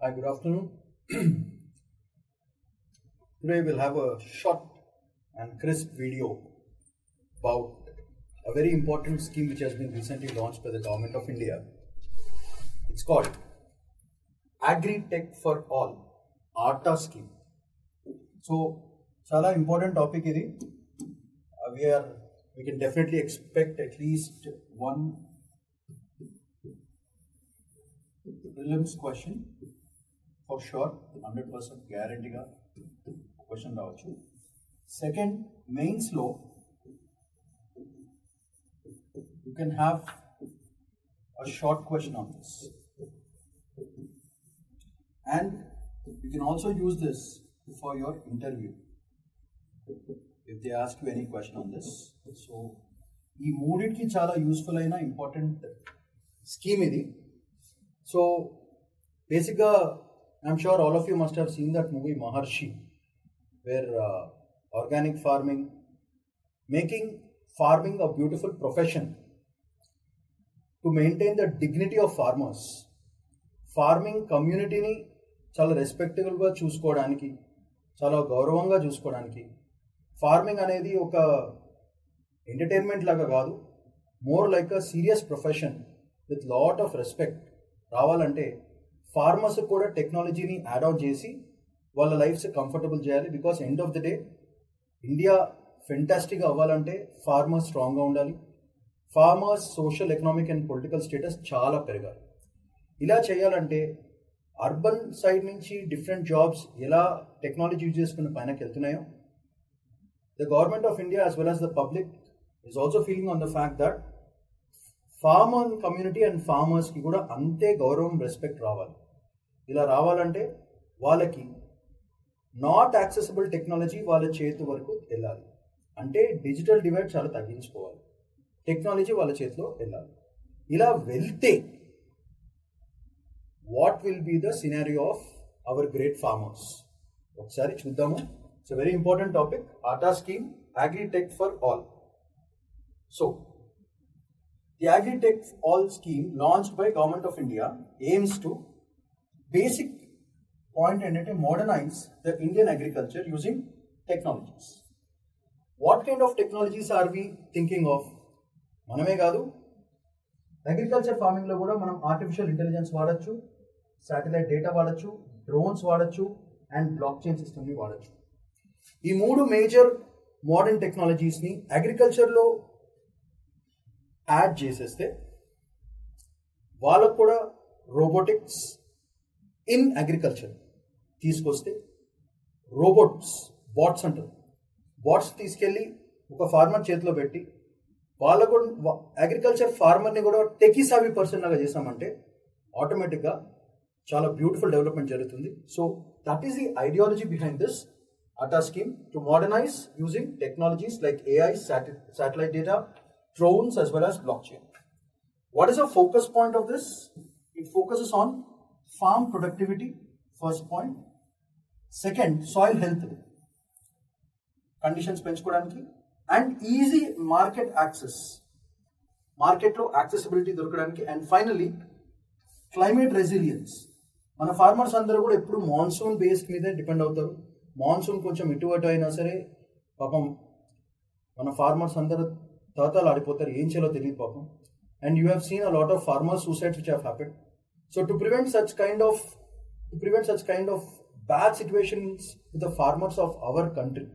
Hi, good afternoon. Today we'll have a short and crisp video about a very important scheme which has been recently launched by the Government of India. It's called Agri-Tech for All, ARTA scheme. So, chala important topic idi. We can definitely expect at least one prelims question for sure, 100% guarantee ga question రావచ్చు. Second, mains లో you can have a short question on this, and you can also use this for your interview if they ask you any question on this. So ఈ మూడిటికి చాలా useful అయిన important scheme ఇది. So బేసిక్గా I'm sure all of you must have seen that movie Maharshi, where organic farming, making farming a beautiful profession to maintain the dignity of farmers, farming communityని చాలా రెస్పెక్టబుల్గా చూసుకోవడానికి, చాలా గౌరవంగా చూసుకోవడానికి, ఫార్మింగ్ అనేది ఒక ఎంటర్టైన్మెంట్ లాగా కాదు, more like a serious profession with lot of respect రావాలంటే ఫార్మర్స్ కూడా టెక్నాలజీని యాడ్ ఆన్ చేసి వాళ్ళ లైఫ్స్ కంఫర్టబుల్ చేయాలి. Because end of the day India ఫెంటాస్టిక్గా అవ్వాలంటే ఫార్మర్స్ స్ట్రాంగ్గా ఉండాలి, farmers social economic and political status చాలా పెరగాలి. ఇలా చేయాలంటే అర్బన్ సైడ్ నుంచి డిఫరెంట్ జాబ్స్ ఎలా టెక్నాలజీ యూజ్ చేసుకున్న పైనకి వెళ్తున్నాయో, the government of India as well as the public is also feeling on the fact that farmer community and ఫార్మర్స్కి కూడా అంతే గౌరవం, రెస్పెక్ట్ రావాలి. ఇలా రావాలంటే వాళ్ళకి నాట్ యాక్సెసిబుల్ టెక్నాలజీ వాళ్ళ చేతి వరకు వెళ్ళాలి. అంటే డిజిటల్ డివైడ్ చాలా తగ్గించుకోవాలి, టెక్నాలజీ వాళ్ళ చేతిలో వెళ్ళాలి. ఇలా వెళ్తే what will be the scenario of our great farmers ఒకసారి చూద్దాము. ఇట్స్ వెరీ ఇంపార్టెంట్ టాపిక్, ఆటా scheme, agritech for all. So the Agri-Tech for All scheme launched by Government of India aims to basic point and modernize the Indian agriculture using technologies. What kind of technologies are we thinking of? మనమే కాదు, agriculture ఫార్మింగ్లో కూడా మనం artificial intelligence వాడచ్చు, satellite data వాడచ్చు, drones వాడచ్చు and block chain సిస్టమ్ని వాడచ్చు. ఈ మూడు మేజర్ మోడర్న్ టెక్నాలజీస్ని అగ్రికల్చర్లో యాడ్ చేసేస్తే వాళ్ళకు కూడా రోబోటిక్స్ ఇన్ అగ్రికల్చర్ తీసుకొస్తే, రోబోట్స్, బాట్స్ అంటారు, బాట్స్ తీసుకెళ్ళి ఒక ఫార్మర్ చేతిలో పెట్టి వాళ్ళకు కూడా అగ్రికల్చర్ ఫార్మర్ని కూడా టెకీ సావి పర్సన్ లాగా చేసామంటే ఆటోమేటిక్గా చాలా బ్యూటిఫుల్ డెవలప్మెంట్ జరుగుతుంది. So that is the ideology behind this ATA scheme to modernize using technologies like AI, satellite data, drones as well as blockchain. What is the focus point of this? It focuses on farm productivity, first point. Second, soil health conditions పెంచుకోవడానికి and easy market access, మార్కెట్లో accessibility దొరకడానికి. And finally climate resilience. మన farmers అందరూ కూడా ఎప్పుడు monsoon based మీదే depend అవుతారు. Monsoon కొంచెం ఇటు అయినా సరే పాపం మన ఫార్మర్స్ అందరూ తాతాలు ఆడిపోతారు, ఏం చేయాలో తెలియదు పాపం. And you have seen a lot of farmer suicides which have happened. So to prevent such kind of bad situations with the farmers of our country,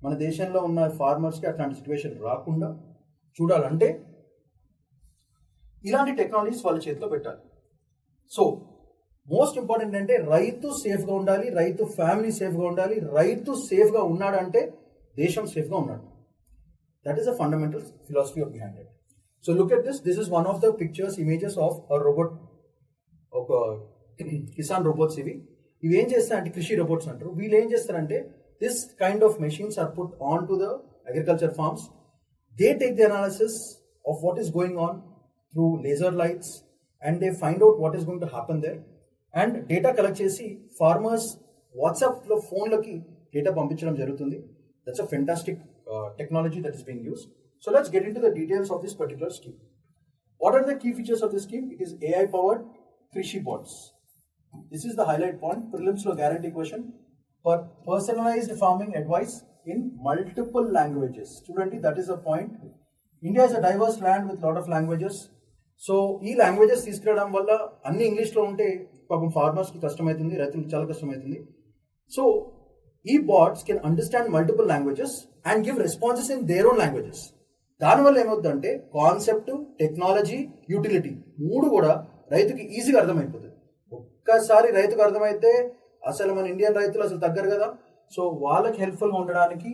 మన దేశంలో ఉన్న ఫార్మర్స్కి అట్లాంటి సిచ్యువేషన్ రాకుండా చూడాలంటే ఇలాంటి టెక్నాలజీస్ వాళ్ళ చేతిలో పెట్టాలి. సో మోస్ట్ ఇంపార్టెంట్ అంటే రైతు సేఫ్గా ఉండాలి, రైతు ఫ్యామిలీ సేఫ్గా ఉండాలి. రైతు సేఫ్గా ఉన్నాడంటే దేశం సేఫ్గా ఉన్నాడు. That is a fundamental philosophy of behind it. So look at this. This is one of the pictures, images of a robot, ఒక కిసాన్ రోబోట్స్. ఇవి ఏం చేస్తారంటే కృషి రోబోట్స్ అంటారు. వీళ్ళు ఏం చేస్తారంటే this kind of machines are put on to the agriculture farms. They take the analysis of what is going on through laser lights and they find out what is going to happen there. And data collect చేసి farmers వాట్సాప్లో ఫోన్లకి data పంపించడం జరుగుతుంది. That's a fantastic technology that is being used. So let's get into the details of this particular scheme. What are the key features of this scheme? It is AI powered Krishi bots. This is the highlight point. Prelims lo guarantee question. Personalized farming advice in multiple languages. Student, that is the point. India is a diverse land with lot of languages. So ఈ languages తీసుకురావడం వల్ల అన్ని ఇంగ్లీష్లో ఉంటే పాపం ఫార్మర్స్కి కష్టమవుతుంది, రైతులకు చాలా కష్టమవుతుంది. సో ఈ bots can understand multiple languages and give responses in their own languages. దానివల్ల ఏమవుతుందంటే కాన్సెప్ట్, టెక్నాలజీ, యూటిలిటీ మూడు కూడా రైతుకి ఈజీగా అర్థమైపోతుంది. ఒక్కసారి రైతుకు అర్థమైతే అసలు మన ఇండియన్ రైతులు అసలు తగ్గరు కదా. సో వాళ్ళకి హెల్ప్ఫుల్గా ఉండడానికి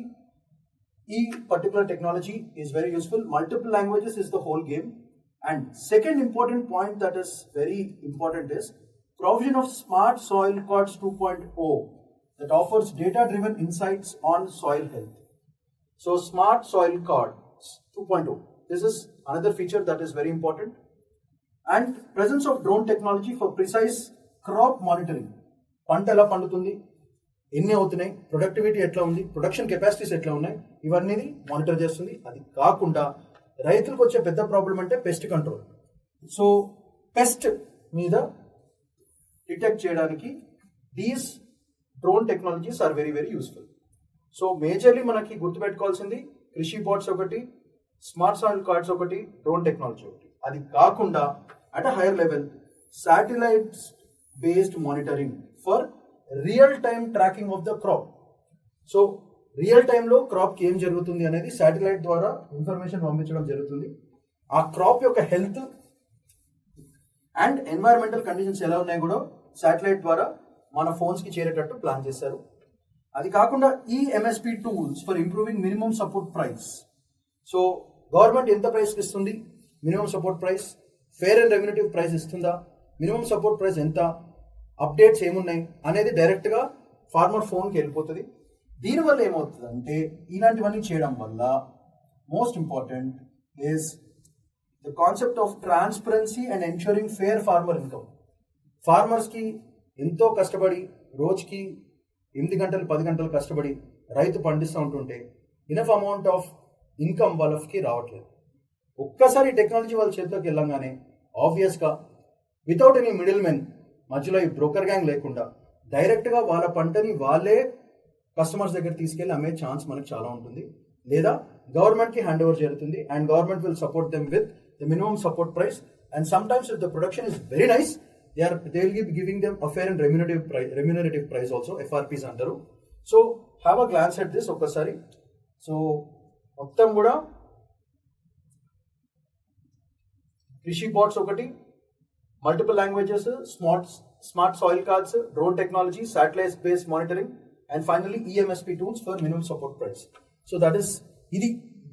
ఈ particular technology is very useful. Multiple languages is the whole game. And second important point that is very important is provision of Smart Soil Cards 2.0 that offers data-driven insights on soil health. So Smart Soil Cards 2.0. This is another feature that is very important. And presence of drone technology for precise crop monitoring. పంట ఎలా పండుతుంది, ఎన్ని అవుతున్నాయి, productivity ఎట్లా ఉంది, production capacities ఎట్లా ఉన్నాయి, ఇవన్నీ మానిటర్ చేస్తుంది. అది కాకుండా రైతులకు వచ్చే పెద్ద ప్రాబ్లం అంటే పెస్ట్ కంట్రోల్. సో పెస్ట్ మీద డిటెక్ట్ చేయడానికి these drone technologies are very very useful. So majorly మనకి గుర్తుపెట్టుకోవాల్సింది కృషి బాట్స్ ఒకటి, స్మార్ట్ సాయిల్ కార్డ్స్ ఒకటి, డ్రోన్ టెక్నాలజీ ఒకటి. అది కాకుండా at a higher level satellites based monitoring for real time tracking of the crop. So real టైంలో క్రాప్కి ఏం జరుగుతుంది అనేది శాటిలైట్ ద్వారా ఇన్ఫర్మేషన్ పంపించడం జరుగుతుంది. ఆ క్రాప్ యొక్క హెల్త్ అండ్ ఎన్వైరన్మెంటల్ కండిషన్స్ ఎలా ఉన్నాయి కూడా శాటిలైట్ ద్వారా మన ఫోన్స్కి చేరేటట్టు ప్లాన్ చేశారు. అది కాకుండా ఈ MSP tools for improving minimum support price. So government ఎంత ప్రైస్కి ఇస్తుంది, minimum support price, fair and remunerative price ఇస్తుందా, మినిమం సపోర్ట్ ప్రైస్ ఎంత, అప్డేట్స్ ఏమున్నాయి అనేది డైరెక్ట్గా ఫార్మర్ ఫోన్కి వెళ్ళిపోతుంది. దీనివల్ల ఏమవుతుందంటే ఇలాంటివన్నీ చేయడం వల్ల most important is the concept of transparency and ensuring fair farmer income. ఫార్మర్స్కి ఎంతో కష్టపడి రోజుకి 8 గంటలు 10 గంటలు కష్టపడి రైతు పండిస్తూ ఉంటుంటే ఇనఫ్ అమౌంట్ ఆఫ్ ఇన్కమ్ వాళ్ళకి రావట్లేదు. ఒక్కసారి టెక్నాలజీ వాళ్ళ చేతిలోకి వెళ్ళంగానే ఆబ్వియస్గా వితౌట్ ఎనీ మిడిల్ మెన్, మధ్యలో ఈ బ్రోకర్ గ్యాంగ్ లేకుండా డైరెక్ట్గా వాళ్ళ పంటని వాళ్ళే కస్టమర్స్ దగ్గర తీసుకెళ్ళి అమ్మే ఛాన్స్ మనకు చాలా ఉంటుంది. లేదా గవర్నమెంట్కి హ్యాండ్ ఓవర్ జరుగుతుంది and government will support them with the minimum support price. And sometimes if the production is very nice they will be giving them a fair and remunerative price also, FRPs అంటారు. So have a glance at this ఒక్కసారి. So మొత్తం కూడా Krishi bots ఒకటి, multiple languages, smart soil cards, drone technology, satellite based monitoring, and finally EMSP tools for minimum support price. So that is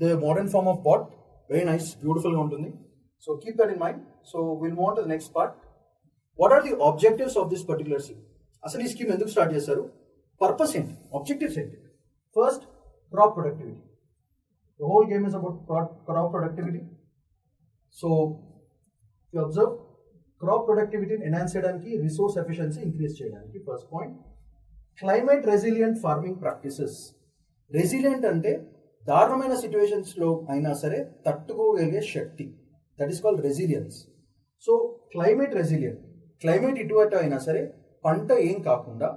the modern form of bot. Very nice, beautiful ga untundi. So keep that in mind. So we'll move on to the next part. What are the objectives of this particular scheme? Asalu ee scheme enduku start chesaru, purpose enti, objectives enti. First, crop productivity. The whole game is about crop productivity. So if you observe, crop productivity enhance cheyadaniki, resource efficiency increase cheyadaniki. First point. Climate resilient farming practices. Resilient అంటే దారుణమైన సిచ్యువేషన్స్లో అయినా సరే తట్టుకోగలిగే శక్తి, that is called resilience. So climate resilient, climate ఇటువంటి అయినా సరే పంట ఏం కాకుండా,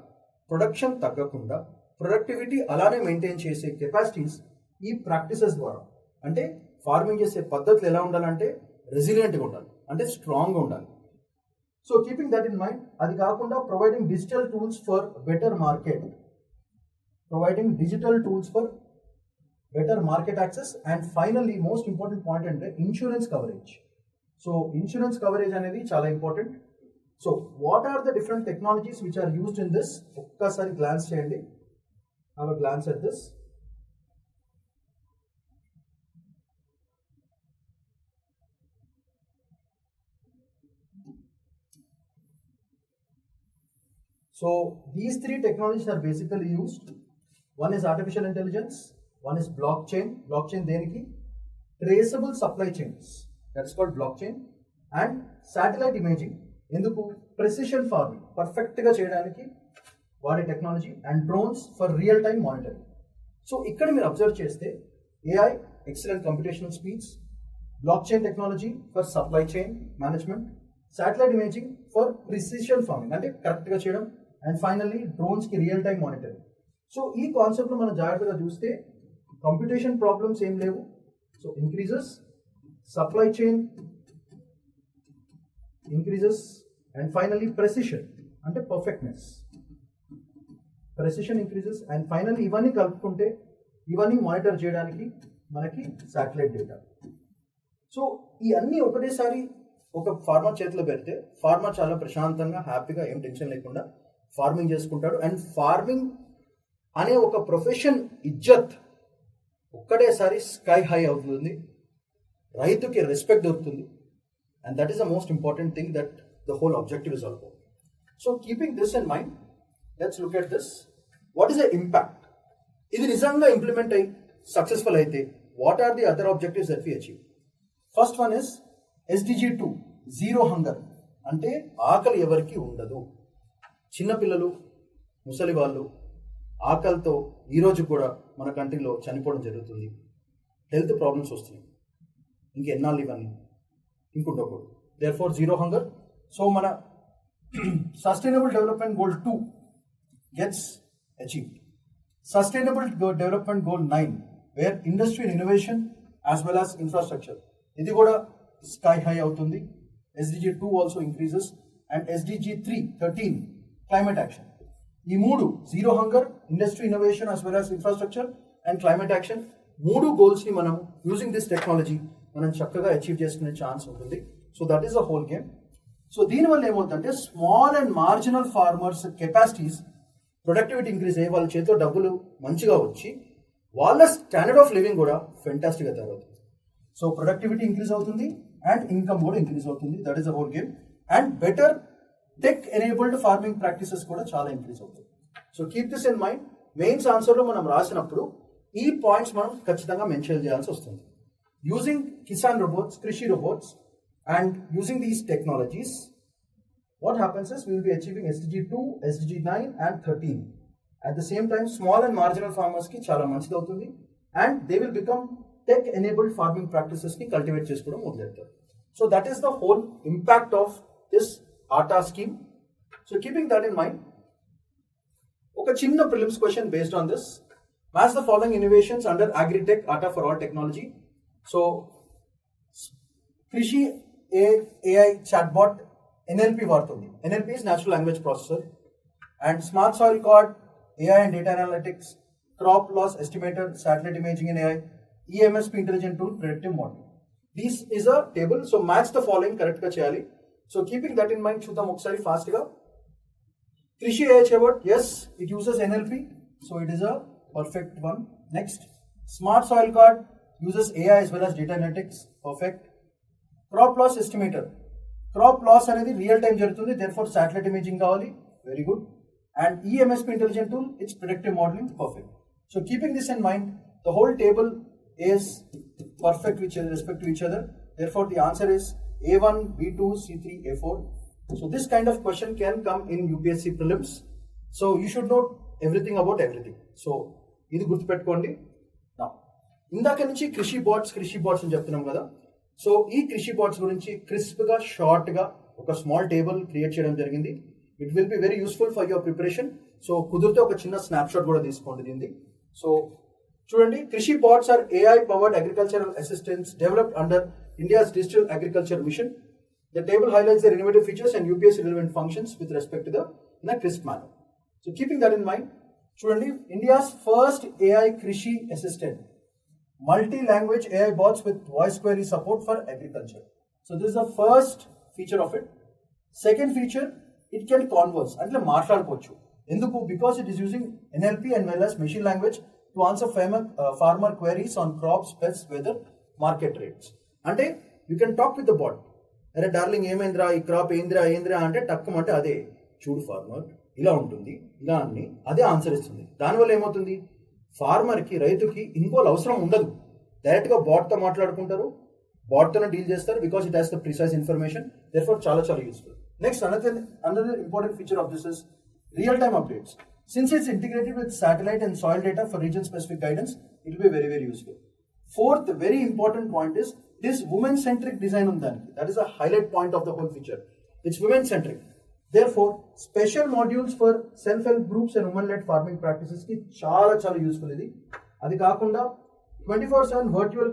ప్రొడక్షన్ తగ్గకుండా, ప్రొడక్టివిటీ అలానే మెయింటైన్ చేసే కెపాసిటీస్ ఈ ప్రాక్టీసెస్ ద్వారా, అంటే ఫార్మింగ్ చేసే పద్ధతులు ఎలా ఉండాలంటే రెసిలియంట్గా ఉండాలి, అంటే స్ట్రాంగ్గా ఉండాలి. So keeping that in mind, అది కాకుండా providing digital tools for better market, providing digital tools for better market access, and finally most important point అంటే insurance coverage. So insurance coverage అనేది చాలా important. So what are the different technologies which are used in this? ఒక్కసారి glance చేయండి, have a glance at this. So these three technologies are basically used. One is artificial intelligence, one is blockchain. Blockchain deniki traceable supply chains, that's called blockchain, and satellite imaging enduku precision farming perfect ga cheyadaniki vaade technology, and drones for real time monitoring. So ikkada meer observe cheste AI excellent computational speeds, blockchain technology for supply chain management, satellite imaging for precision farming అంటే కరెక్ట్గా చేయడం. And finally డ్రోన్స్కి real time monitoring. So ఈ కాన్సెప్ట్లో మనం జాగ్రత్తగా చూస్తే computation problems ఏం లేవు. So increases, supply chain increases, and finally precision అంటే perfectness. Precision increases and finally ఇవన్నీ కలుపుకుంటే ఇవన్నీ మానిటర్ చేయడానికి మనకి శాటిలైట్ డేటా. సో ఈ అన్నీ ఒకటేసారి ఒక ఫార్మర్ చేతిలో పెడితే ఫార్మర్ చాలా ప్రశాంతంగా హ్యాపీగా ఏం టెన్షన్ లేకుండా ఫార్మింగ్ చేసుకుంటాడు. అండ్ ఫార్మింగ్ అనే ఒక ప్రొఫెషన్ ఇజ్జత్ ఒక్కటేసారి స్కై హై అవుతుంది, రైతుకి రెస్పెక్ట్ దొరుకుతుంది. And that is the most important thing that the whole objective is all about. So keeping this in mind, let's look at this. What is the impact? ఇది నిజంగా implement అయ్యి successful అయితే what are the other objectives that we achieve? First one is SDG 2 zero hunger, అంటే ఆకలి ఎవరికి ఉండదు. చిన్నపిల్లలు, ముసలి వాళ్ళు ఆకలితో ఈరోజు కూడా మన కంట్రీలో చనిపోవడం జరుగుతుంది. హెల్త్ ప్రాబ్లమ్స్ వస్తున్నాయి. ఇంకెన్నాళ్ళు ఇవన్నీ ఇంకుండకూడదు. There for zero hunger. So మన sustainable development goal 2 gets achieved. Sustainable development goal 9 where industry and innovation as well as infrastructure, ఇది కూడా స్కై హై అవుతుంది. SDG 2 also increases. And SDG 13 climate action. ఈ మూడు zero hunger, industry innovation as well as infrastructure and climate action, మూడు గోల్స్ని మనం using this technology మనం చక్కగా అచీవ్ చేసుకునే ఛాన్స్ ఉంటుంది. So that is the whole game. So దీనివల్ల ఏమవుతుందంటే small and marginal farmers capacities productivity increase అయ్యి వాళ్ళ చేతిలో డబ్బులు మంచిగా వచ్చి వాళ్ళ స్టాండర్డ్ ఆఫ్ లివింగ్ కూడా ఫెంటాస్టిక్గా తయారవుతుంది. సో ప్రొడక్టివిటీ ఇంక్రీజ్ అవుతుంది అండ్ ఇన్కమ్ కూడా ఇంక్రీజ్ అవుతుంది. That is the whole game. And better tech enabled farming practices కూడా చాలా ఇంక్రీజ్ అవుతుంది. So keep this in mind. Mains ఆన్సర్లో మనం రాసినప్పుడు ఈ పాయింట్స్ మనం ఖచ్చితంగా మెన్షన్ చేయాల్సి వస్తుంది. Using Kisan robots, Krishi robots and using these technologies, what happens is we will be achieving SDG 2, SDG 9 and 13. At the same time, small and marginal farmers ki chala manchidi avutundi and they will become tech enabled farming practices ni cultivate chesukodam modaletharu. So that is the whole impact of this ATA scheme. So keeping that in mind, oka chinna prelims question based on this. Match the following innovations under Agritech ATA for all technology. So Krishi AI chatbot NLP వాడుతుంది. NLP is natural language processor. And smart soil card, AI and data analytics, crop loss estimator, satellite imaging and AI, EMSP intelligent tool, predictive model. This is a table. So match the following correct గా చేయాలి. So keeping that in mind, చూద్దాం ఒకసారి fast గా. Krishi AI chatbot, yes, it uses NLP. So it is a perfect one. Next, smart soil card uses AI as well as data analytics. Perfect. Crop loss estimator. Crop loss అనేది real time జరుగుతుంది, therefore satellite imaging కావాలి. Very good. And EMSP intelligent tool, it's predictive modelling. Perfect. So keeping this in mind, the whole table is perfect with respect to each other. Therefore the answer is A1, B2, C3, A4. So this kind of question can come in UPSC prelims. So you should know everything about everything. So ఇది గుర్తుపెట్టుకోండి. ఇందాక నుంచి కృషి bots అని చెప్తున్నాం కదా. So ఈ కృషి బాట్స్ గురించి క్రిస్ప్గా షార్ట్గా ఒక స్మాల్ టేబుల్ క్రియేట్ చేయడం జరిగింది. It will be very useful for your preparation. So కుదిరితే ఒక చిన్న స్నాప్షాట్ కూడా తీసుకోండి దీన్ని. సో చూడండి, Krishi bots are AI powered agricultural assistants developed under India's digital agriculture mission. The table highlights their innovative features and UPSC relevant functions with respect to the in a crisp manner. So keeping that in mind, చూడండి, India's first AI Krishi assistant, multi-language AI bots with voice query support for agriculture. So this is the first feature of it. Second feature, it can converse. అంటే మాట్లాడుకోవచ్చు. ఎందుకు? Because it is using NLP and well as machine language to answer farmer queries on crops, pests, weather, market rates. అంటే you can talk with the bot. అరే darling ఏమైందిరా, ఈ crop ఏంద్రా అంటే టక్కమంటే అదే చూడు ఫార్మర్ ఇలా ఉంటుంది, ఇలా అని అదే ఆన్సర్ ఇస్తుంది. దానివల్ల ఏమవుతుంది, ఫార్మర్కి, రైతుకి ఇన్వాల్వ్ అవసరం ఉండదు. డైరెక్ట్గా బాట్తో మాట్లాడుకుంటారు, బాట్తోనే డీల్ చేస్తారు. Because it has the precise information. Therefore చాలా useful. Next, another important feature of this is real time updates. Since it's integrated with satellite and soil data for region specific guidance, it will be very, very useful. Fourth, very important point is this women centric design on that. That is a highlight point of the whole feature. It's women centric. Therefore, special modules for self-help groups and women-led farming practices ki చాలా useful ఇది. అది కాకుండా 24/7 virtual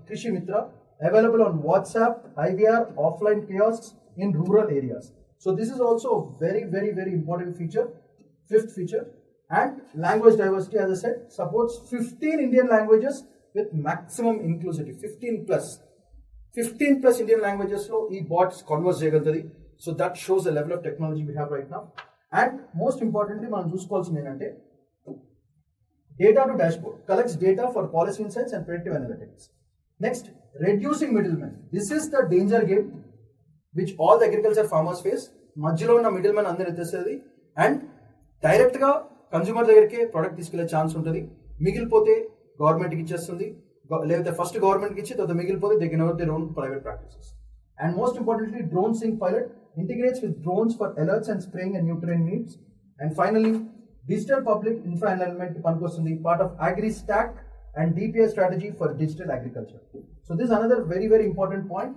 Krishi Mitra available on WhatsApp, IVR, offline kiosks in rural areas. So this is also a very important feature. Fifth feature, and language diversity, as I said, supports 15 Indian languages with maximum inclusivity. 15 plus Indian languages lo ee bots converse cheyagaltadi. So that shows the level of technology we have right now. And most importantly, మనం చూసుకోవాల్సింది ఏంటంటే data to dashboard collects data for policy insights and predictive analytics. Next, reducing middlemen. This is the danger game which all the agriculture farmers face. మధ్యలో ఉన్న middle అందరూ ఎత్తేస్తుంది and డైరెక్ట్గా consumer దగ్గరికి product తీసుకెళ్లే chance ఉంటుంది. మిగిలిపోతే గవర్నమెంట్కి ఇచ్చేస్తుంది, లేకపోతే ఫస్ట్ గవర్నమెంట్కి ఇచ్చి తర్వాత మిగిలిపోతే they can our their own private practices. And most importantly, drone sync pilot integrates with drones for alerts and spraying and nutrient needs. And finally, digital public infra environment pankostundi, part of AgriStack and DPI strategy for digital agriculture. So this is another very important point.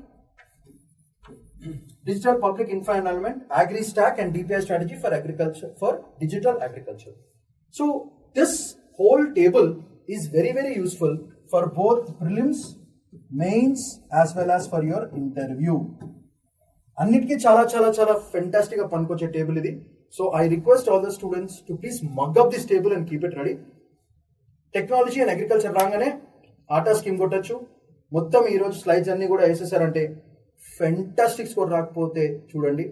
Digital public infra environment, AgriStack and DPI strategy for agriculture, for digital agriculture. So this whole table is very useful for both prelims, mains as well as for your interview. అన్నిటికీ చాలా fantastic గా పనికొచ్చే table ఇది. So I request all the students to please mug up this table and keep it ready. Technology and agriculture రాగానే ఆటా scheme కొట్టచ్చు. మొత్తం ఈరోజు slides అన్ని కూడా వేసేసారంటే ఫెంటాస్టిక్ స్కోర్ రాకపోతే చూడండి,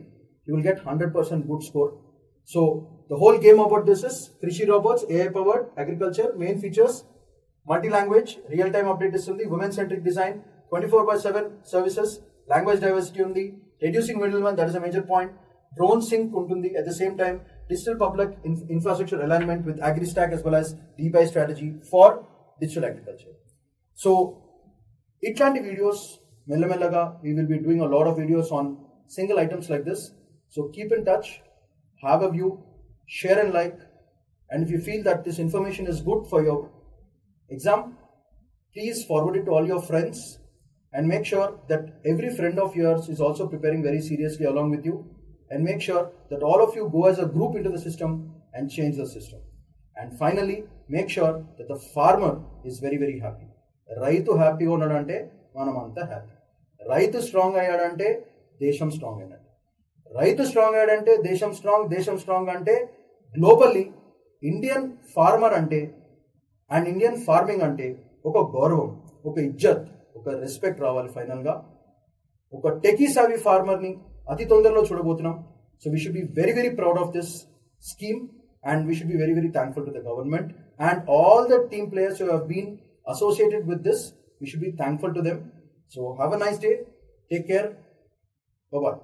you will get 100% good score. So the whole game about this is Krishi robots, AI powered agriculture, main features multi-language, real-time update istundi, women-centric design, 24/7 services, language diversity undi, reducing middlemen, that is a major point, drone sync untundi, at the same time, digital public infrastructure alignment with AgriStack as well as DPI strategy for digital agriculture. So, itlanti videos, mellamellaga, we will be doing a lot of videos on single items like this. So, keep in touch, have a view, share and like, and if you feel that this information is good for your exam, please forward it to all your friends and make sure that every friend of yours is also preparing very seriously along with you, and make sure that all of you go as a group into the system and change the system. And finally, make sure that the farmer is very happy. రైతు హ్యాపీగా ఉన్నాడంటే మనం అంతా happy. రైతు strong అయ్యాడంటే దేశం strong అయినట్టు. రైతు strong అయ్యాడంటే దేశం స్ట్రాంగ్ అంటే గ్లోబల్లీ ఇండియన్ ఫార్మర్ అంటే అండ్ ఇండియన్ ఫార్మింగ్ అంటే ఒక గౌరవం, ఒక ఇజ్జత్, ఒక రెస్పెక్ట్ రావాలి. ఫైనల్గా ఒక టెకీ సావి ఫార్మర్ని అతి తొందరలో చూడబోతున్నాం. So we should be very proud of this scheme and we should be very thankful to the government and all the team players who have been associated with this. We should be thankful to them. So have a nice day. Take care. Bye-bye.